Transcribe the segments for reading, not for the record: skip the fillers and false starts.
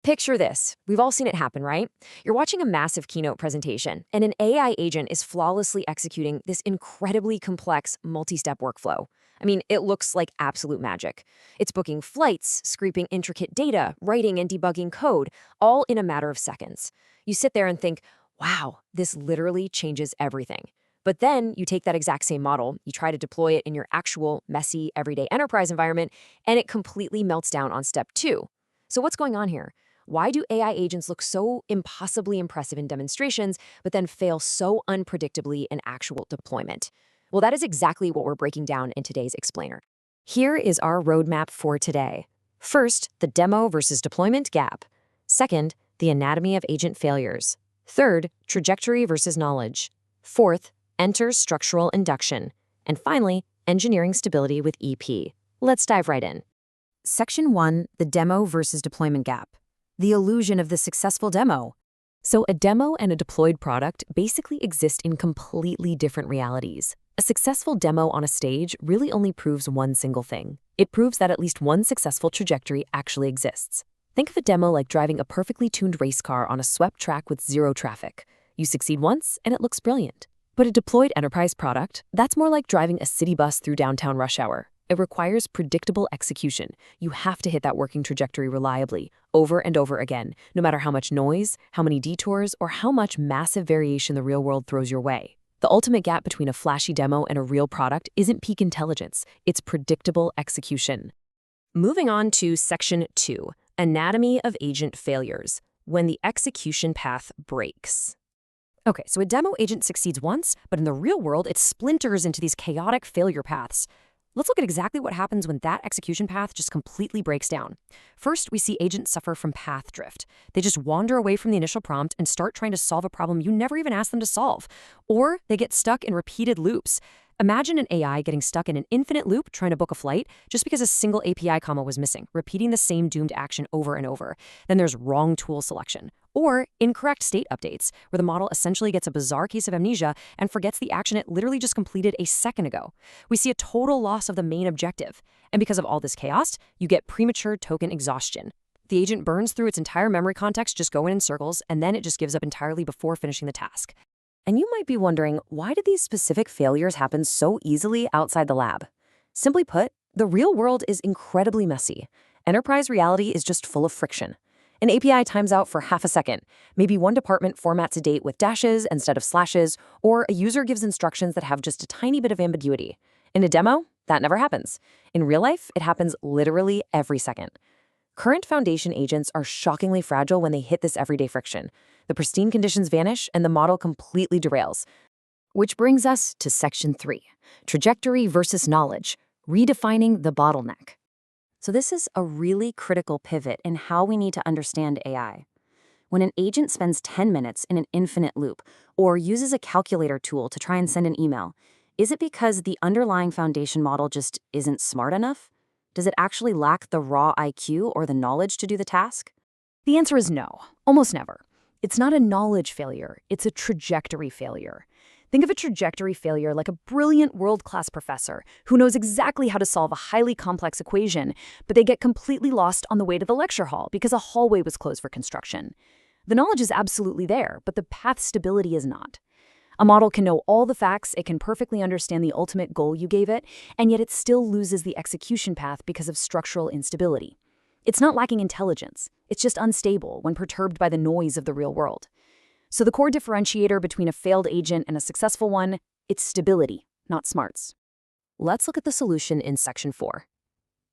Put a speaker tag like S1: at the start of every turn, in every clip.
S1: Picture this. We've all seen it happen, right? You're watching a massive keynote presentation, and an AI agent is flawlessly executing this incredibly complex multi-step workflow. I mean, it looks like absolute magic. It's booking flights, scraping intricate data, writing and debugging code, all in a matter of seconds. You sit there and think, wow, this literally changes everything. But then you take that exact same model, you try to deploy it in your actual, messy, everyday enterprise environment, and it completely melts down on step two. So what's going on here? Why do AI agents look so impossibly impressive in demonstrations, but then fail so unpredictably in actual deployment? Well, that is exactly what we're breaking down in today's explainer. Here is our roadmap for today. First, the demo versus deployment gap. Second, the anatomy of agent failures. Third, trajectory versus knowledge. Fourth, enter structural induction. And finally, engineering stability with EP. Let's dive right in. Section 1, the demo versus deployment gap. The illusion of the successful demo. So a demo and a deployed product basically exist in completely different realities. A successful demo on a stage really only proves one single thing. It proves that at least one successful trajectory actually exists. Think of a demo like driving a perfectly tuned race car on a swept track with zero traffic. You succeed once, and it looks brilliant. But a deployed enterprise product, that's more like driving a city bus through downtown rush hour. It requires predictable execution. You have to hit that working trajectory reliably, over and over again, no matter how much noise, how many detours, or how much massive variation the real world throws your way. The ultimate gap between a flashy demo and a real product isn't peak intelligence, it's predictable execution. Moving on to Section 2, Anatomy of Agent Failures, when the execution path breaks. Okay, so a demo agent succeeds once, but in the real world, it splinters into these chaotic failure paths. Let's look at exactly what happens when that execution path just completely breaks down. First, we see agents suffer from path drift. They just wander away from the initial prompt and start trying to solve a problem you never even asked them to solve. Or they get stuck in repeated loops. Imagine an AI getting stuck in an infinite loop trying to book a flight just because a single API comma was missing, repeating the same doomed action over and over. Then there's wrong tool selection. Or incorrect state updates, where the model essentially gets a bizarre case of amnesia and forgets the action it literally just completed a second ago. We see a total loss of the main objective. And because of all this chaos, you get premature token exhaustion. The agent burns through its entire memory context just going in circles, and then it just gives up entirely before finishing the task. And you might be wondering, why did these specific failures happen so easily outside the lab? Simply put, the real world is incredibly messy. Enterprise reality is just full of friction. An API times out for half a second. Maybe one department formats a date with dashes instead of slashes, or a user gives instructions that have just a tiny bit of ambiguity. In a demo, that never happens. In real life, it happens literally every second. Current foundation agents are shockingly fragile when they hit this everyday friction. The pristine conditions vanish, and the model completely derails. Which brings us to Section 3, Trajectory versus Knowledge, redefining the bottleneck. So this is a really critical pivot in how we need to understand AI. When an agent spends 10 minutes in an infinite loop or uses a calculator tool to try and send an email, is it because the underlying foundation model just isn't smart enough? Does it actually lack the raw IQ or the knowledge to do the task? The answer is no, almost never. It's not a knowledge failure, it's a trajectory failure. Think of a trajectory failure like a brilliant world-class professor who knows exactly how to solve a highly complex equation, but they get completely lost on the way to the lecture hall because a hallway was closed for construction. The knowledge is absolutely there, but the path stability is not. A model can know all the facts, it can perfectly understand the ultimate goal you gave it, and yet it still loses the execution path because of structural instability. It's not lacking intelligence, it's just unstable when perturbed by the noise of the real world. So the core differentiator between a failed agent and a successful one, it's stability, not smarts. Let's look at the solution in Section 4.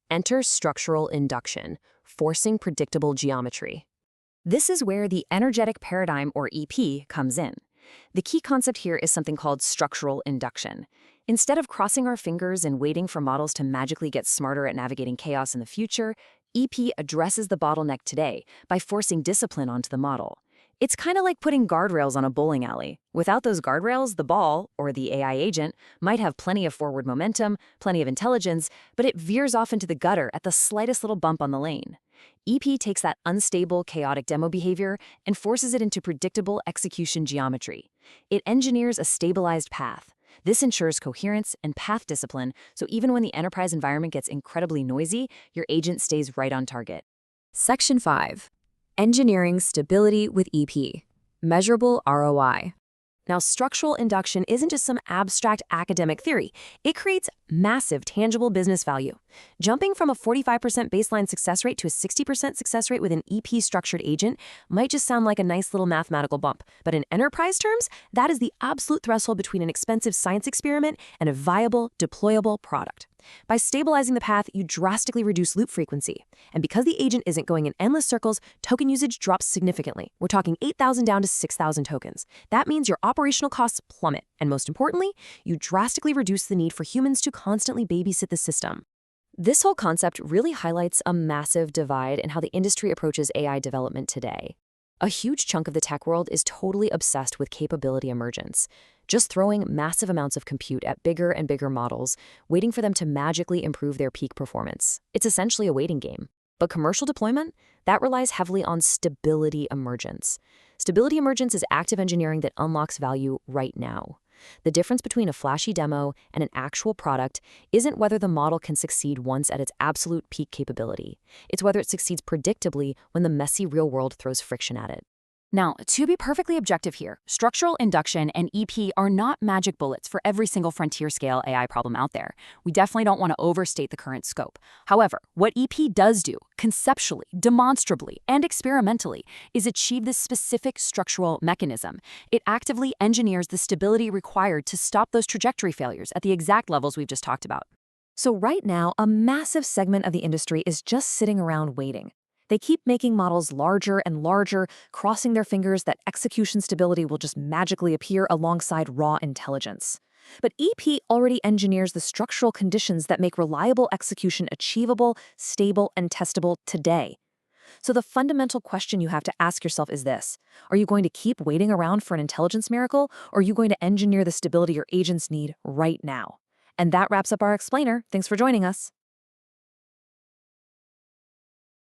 S1: Enter structural induction, forcing predictable geometry. This is where the energetic paradigm, or EP, comes in. The key concept here is something called structural induction. Instead of crossing our fingers and waiting for models to magically get smarter at navigating chaos in the future, EP addresses the bottleneck today by forcing discipline onto the model. It's kind of like putting guardrails on a bowling alley. Without those guardrails, the ball, or the AI agent, might have plenty of forward momentum, plenty of intelligence, but it veers off into the gutter at the slightest little bump on the lane. EP takes that unstable, chaotic demo behavior and forces it into predictable execution geometry. It engineers a stabilized path. This ensures coherence and path discipline, so even when the enterprise environment gets incredibly noisy, your agent stays right on target. Section 5. Engineering stability with EP. Measurable ROI. Now, structural induction isn't just some abstract academic theory. It creates massive, tangible business value. Jumping from a 45% baseline success rate to a 60% success rate with an EP-structured agent might just sound like a nice little mathematical bump, but in enterprise terms, that is the absolute threshold between an expensive science experiment and a viable, deployable product. By stabilizing the path, you drastically reduce loop frequency. And because the agent isn't going in endless circles, token usage drops significantly. We're talking 8,000 down to 6,000 tokens. That means your operational costs plummet. And most importantly, you drastically reduce the need for humans to constantly babysit the system. This whole concept really highlights a massive divide in how the industry approaches AI development today. A huge chunk of the tech world is totally obsessed with capability emergence, just throwing massive amounts of compute at bigger and bigger models, waiting for them to magically improve their peak performance. It's essentially a waiting game. But commercial deployment, that relies heavily on stability emergence. Stability emergence is active engineering that unlocks value right now. The difference between a flashy demo and an actual product isn't whether the model can succeed once at its absolute peak capability. It's whether it succeeds predictably when the messy real world throws friction at it. Now, to be perfectly objective here, structural induction and EP are not magic bullets for every single frontier-scale AI problem out there. We definitely don't want to overstate the current scope. However, what EP does do, conceptually, demonstrably, and experimentally, is achieve this specific structural mechanism. It actively engineers the stability required to stop those trajectory failures at the exact levels we've just talked about. So right now, a massive segment of the industry is just sitting around waiting. They keep making models larger and larger, crossing their fingers that execution stability will just magically appear alongside raw intelligence. But EP already engineers the structural conditions that make reliable execution achievable, stable, and testable today. So the fundamental question you have to ask yourself is this: are you going to keep waiting around for an intelligence miracle, or are you going to engineer the stability your agents need right now? And that wraps up our explainer. Thanks for joining us.